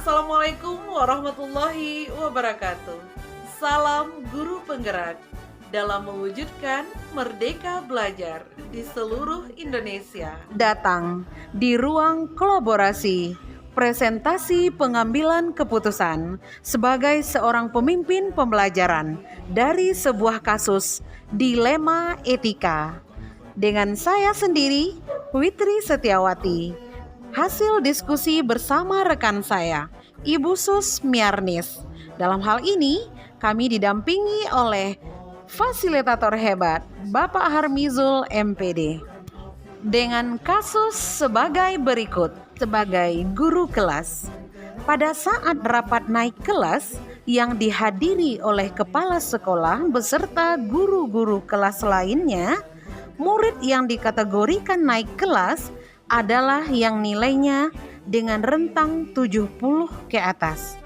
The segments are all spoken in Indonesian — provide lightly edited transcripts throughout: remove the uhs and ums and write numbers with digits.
Assalamualaikum warahmatullahi wabarakatuh. Salam guru penggerak dalam mewujudkan merdeka belajar di seluruh Indonesia. Datang di ruang kolaborasi, presentasi pengambilan keputusan sebagai seorang pemimpin pembelajaran dari sebuah kasus dilema etika. Dengan saya sendiri, Witri Setiawati. Hasil diskusi bersama rekan saya, Ibu Sus Miarnis. Dalam hal ini, kami didampingi oleh fasilitator hebat, Bapak Harmizul MPD. Dengan kasus sebagai berikut, sebagai guru kelas. Pada saat rapat naik kelas yang dihadiri oleh kepala sekolah beserta guru-guru kelas lainnya, murid yang dikategorikan naik kelas adalah yang nilainya dengan rentang 70 ke atas.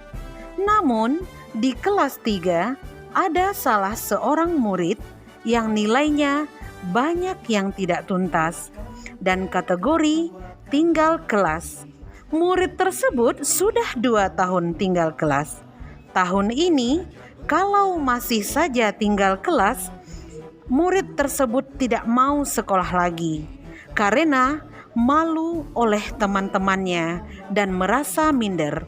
Namun, di kelas 3 ada salah seorang murid yang nilainya banyak yang tidak tuntas dan kategori tinggal kelas. Murid tersebut sudah 2 tahun tinggal kelas. Tahun ini, kalau masih saja tinggal kelas, murid tersebut tidak mau sekolah lagi karena malu oleh teman-temannya dan merasa minder.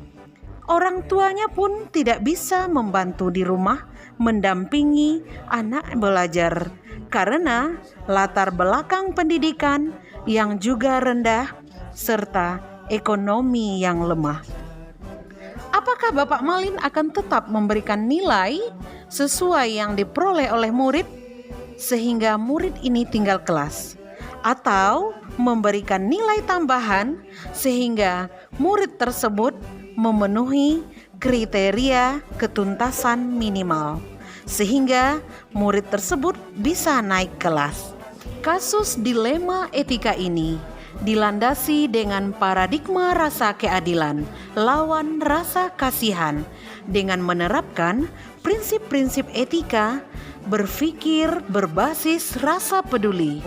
Orang tuanya pun tidak bisa membantu di rumah mendampingi anak belajar karena latar belakang pendidikan yang juga rendah serta ekonomi yang lemah. Apakah Bapak Malin akan tetap memberikan nilai sesuai yang diperoleh oleh murid sehingga murid ini tinggal kelas? Atau memberikan nilai tambahan sehingga murid tersebut memenuhi kriteria ketuntasan minimal sehingga murid tersebut bisa naik kelas. Kasus dilema etika ini dilandasi dengan paradigma rasa keadilan lawan rasa kasihan dengan menerapkan prinsip-prinsip etika berpikir berbasis rasa peduli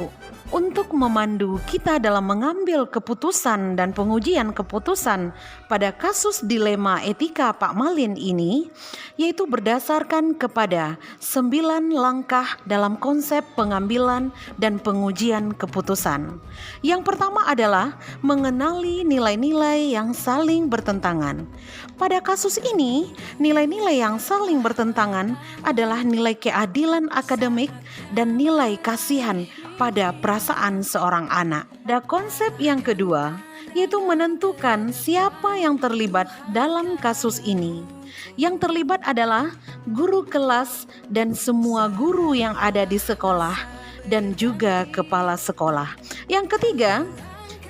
untuk memandu kita dalam mengambil keputusan dan pengujian keputusan pada kasus dilema etika Pak Malin ini, yaitu berdasarkan kepada 9 langkah dalam konsep pengambilan dan pengujian keputusan. Yang pertama adalah mengenali nilai-nilai yang saling bertentangan. Pada kasus ini, nilai-nilai yang saling bertentangan adalah nilai keadilan akademik dan nilai kasihan pada perasaan seorang anak. Ada konsep yang kedua, yaitu menentukan siapa yang terlibat dalam kasus ini. Yang terlibat adalah guru kelas dan semua guru yang ada di sekolah dan juga kepala sekolah. Yang ketiga,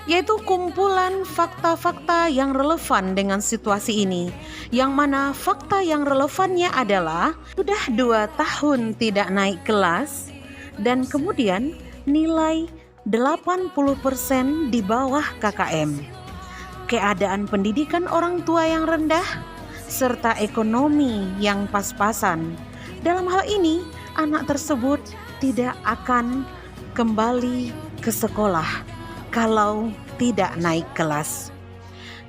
yaitu kumpulan fakta-fakta yang relevan dengan situasi ini. Yang mana fakta yang relevannya adalah sudah 2 tahun tidak naik kelas dan kemudian nilai 80% di bawah KKM. Keadaan pendidikan orang tua yang rendah serta ekonomi yang pas-pasan. Dalam hal ini, anak tersebut tidak akan kembali ke sekolah kalau tidak naik kelas.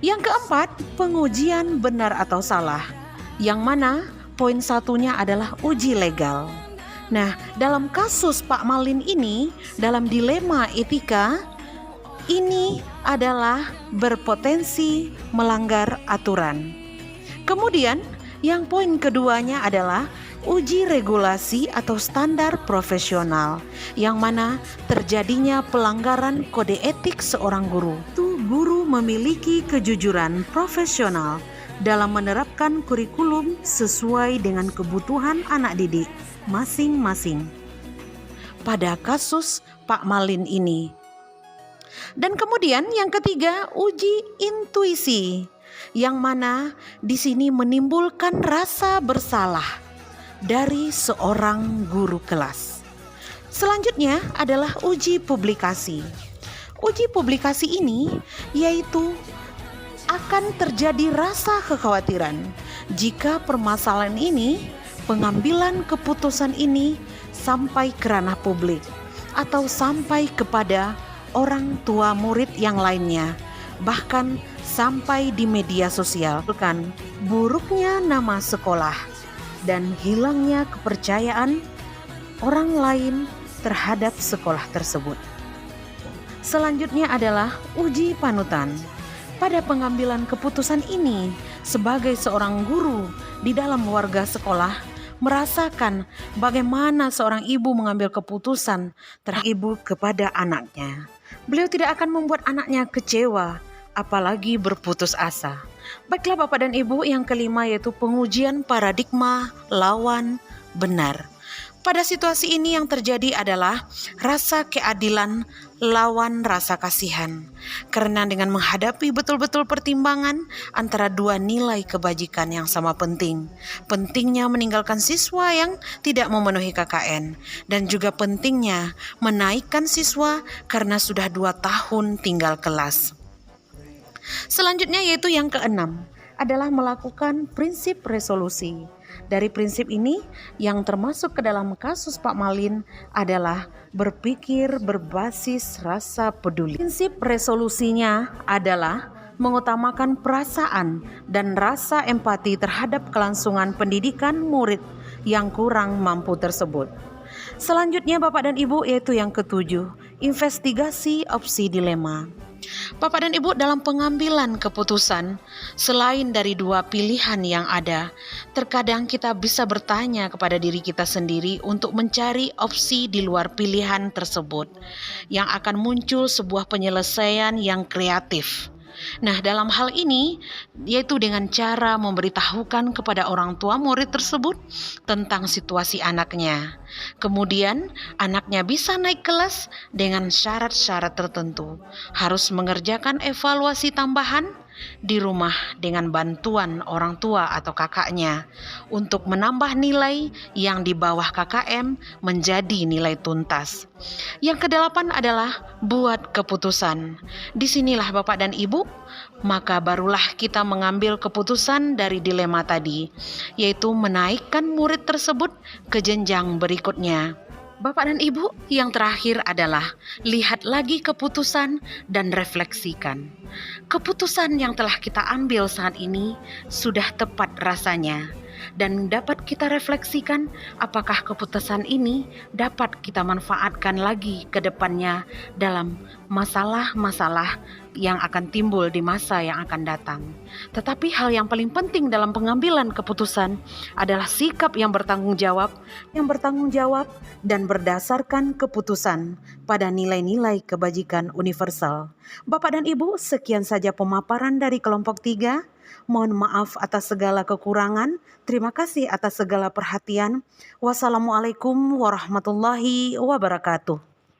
Yang keempat, pengujian benar atau salah. Yang mana poin satunya adalah uji legal. Nah, dalam kasus Pak Malin ini, dalam dilema etika, ini adalah berpotensi melanggar aturan. Kemudian, yang poin keduanya adalah uji regulasi atau standar profesional, yang mana terjadinya pelanggaran kode etik seorang guru. Itu guru memiliki kejujuran profesional dalam menerapkan kurikulum sesuai dengan kebutuhan anak didik masing-masing. Pada kasus Pak Malin ini. Dan kemudian yang ketiga, uji intuisi, yang mana di sini menimbulkan rasa bersalah dari seorang guru kelas. Selanjutnya adalah uji publikasi. Uji publikasi ini yaitu akan terjadi rasa kekhawatiran jika permasalahan ini, pengambilan keputusan ini sampai ke ranah publik atau sampai kepada orang tua murid yang lainnya, bahkan sampai di media sosial, kan buruknya nama sekolah dan hilangnya kepercayaan orang lain terhadap sekolah tersebut. Selanjutnya adalah uji panutan. Pada pengambilan keputusan ini, sebagai seorang guru di dalam warga sekolah, merasakan bagaimana seorang ibu mengambil keputusan terhadap ibu kepada anaknya. Beliau tidak akan membuat anaknya kecewa, apalagi berputus asa. Baiklah Bapak dan Ibu, yang kelima yaitu pengujian paradigma lawan benar. Pada situasi ini yang terjadi adalah rasa keadilan lawan rasa kasihan. Karena dengan menghadapi betul-betul pertimbangan antara dua nilai kebajikan yang sama penting. Pentingnya meninggalkan siswa yang tidak memenuhi KKN. Dan juga pentingnya menaikkan siswa karena sudah 2 tahun tinggal kelas. Selanjutnya yaitu yang keenam adalah melakukan prinsip resolusi. Dari prinsip ini yang termasuk ke dalam kasus Pak Malin adalah berpikir berbasis rasa peduli. Prinsip resolusinya adalah mengutamakan perasaan dan rasa empati terhadap kelangsungan pendidikan murid yang kurang mampu tersebut. Selanjutnya Bapak dan Ibu yaitu yang ketujuh, investigasi opsi dilema. Bapak dan Ibu, dalam pengambilan keputusan, selain dari 2 pilihan yang ada, terkadang kita bisa bertanya kepada diri kita sendiri untuk mencari opsi di luar pilihan tersebut, yang akan muncul sebuah penyelesaian yang kreatif. Nah, dalam hal ini yaitu dengan cara memberitahukan kepada orang tua murid tersebut tentang situasi anaknya. Kemudian anaknya bisa naik kelas dengan syarat-syarat tertentu. Harus mengerjakan evaluasi tambahan di rumah dengan bantuan orang tua atau kakaknya untuk menambah nilai yang di bawah KKM menjadi nilai tuntas. Yang kedelapan adalah buat keputusan. Disinilah Bapak dan Ibu, maka barulah kita mengambil keputusan dari dilema tadi, yaitu menaikkan murid tersebut ke jenjang berikutnya. Bapak dan Ibu, yang terakhir adalah lihat lagi keputusan dan refleksikan. Keputusan yang telah kita ambil saat ini sudah tepat rasanya dan dapat kita refleksikan apakah keputusan ini dapat kita manfaatkan lagi ke depannya dalam masalah-masalah yang akan timbul di masa yang akan datang. Tetapi hal yang paling penting dalam pengambilan keputusan adalah sikap yang bertanggung jawab dan berdasarkan keputusan pada nilai-nilai kebajikan universal. Bapak dan Ibu, sekian saja pemaparan dari kelompok 3. Mohon maaf atas segala kekurangan. Terima kasih atas segala perhatian. Wassalamualaikum warahmatullahi wabarakatuh.